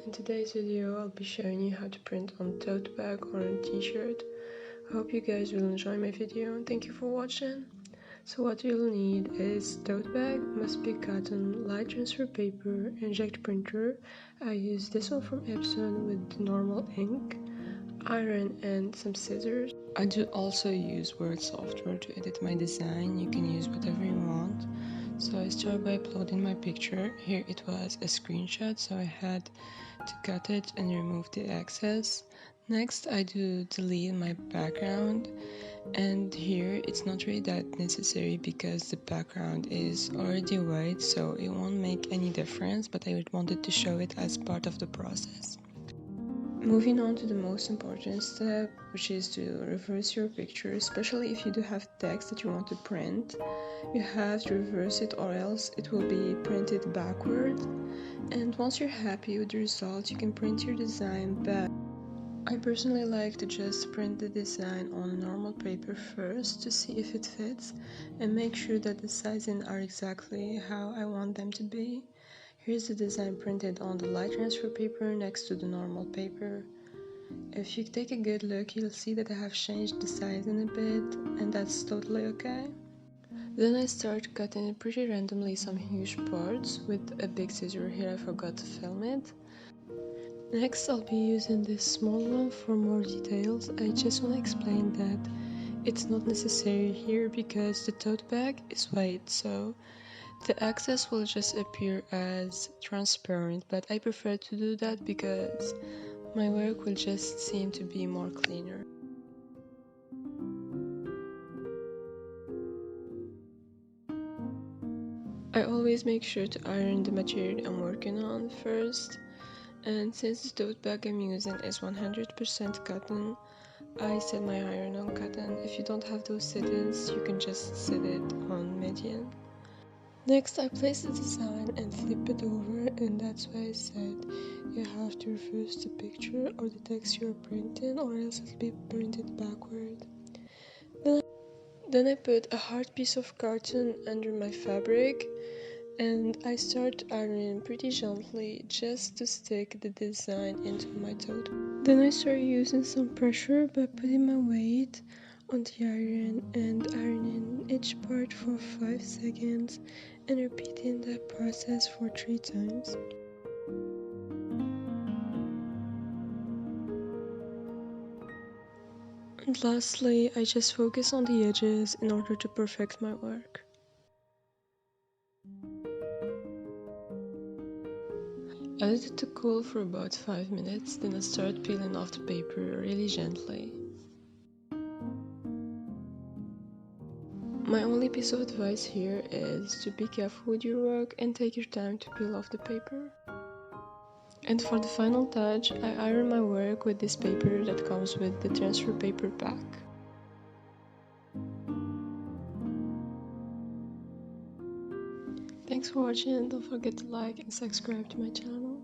In today's video, I'll be showing you how to print on tote bag or on t-shirt. I hope you guys will enjoy my video and thank you for watching. So what you'll need is tote bag, must be cotton, light transfer paper, inject printer. I use this one from Epson with normal ink, iron and some scissors. I do also use Word software to edit my design. You can use whatever you want. So I start by uploading my picture. Here it was a screenshot, so I had to cut it and remove the excess. Next I do delete my background, and here it's not really that necessary because the background is already white, so it won't make any difference, but I wanted to show it as part of the process. Moving on to the most important step, which is to reverse your picture, especially if you do have text that you want to print. You have to reverse it or else it will be printed backward. And once you're happy with the result, you can print your design back. I personally like to just print the design on normal paper first to see if it fits and make sure that the sizing are exactly how I want them to be. Here's the design printed on the light transfer paper next to the normal paper. If you take a good look, you'll see that I have changed the sizing a bit, and that's totally okay. Then I start cutting pretty randomly some huge parts with a big scissor. Here I forgot to film it. Next I'll be using this small one for more details. I just want to explain that it's not necessary here because the tote bag is white, so the excess will just appear as transparent, but I prefer to do that because my work will just seem to be more cleaner. I always make sure to iron the material I'm working on first, and since the tote bag I'm using is 100% cotton, I set my iron on cotton. If you don't have those settings, you can just set it on medium. Next I place the design and flip it over, and that's why I said you have to reverse the picture or the text you're printing, or else it'll be printed backward. Then I put a hard piece of carton under my fabric and I start ironing pretty gently just to stick the design into my tote. Then I start using some pressure by putting my weight on the iron and ironing each part for 5 seconds and repeating that process for 3 times. And lastly, I just focus on the edges in order to perfect my work. I let it to cool for about 5 minutes, then I start peeling off the paper really gently. My only piece of advice here is to be careful with your work and take your time to peel off the paper. And for the final touch, I iron my work with this paper that comes with the transfer paper pack. Thanks for watching, don't forget to like and subscribe to my channel.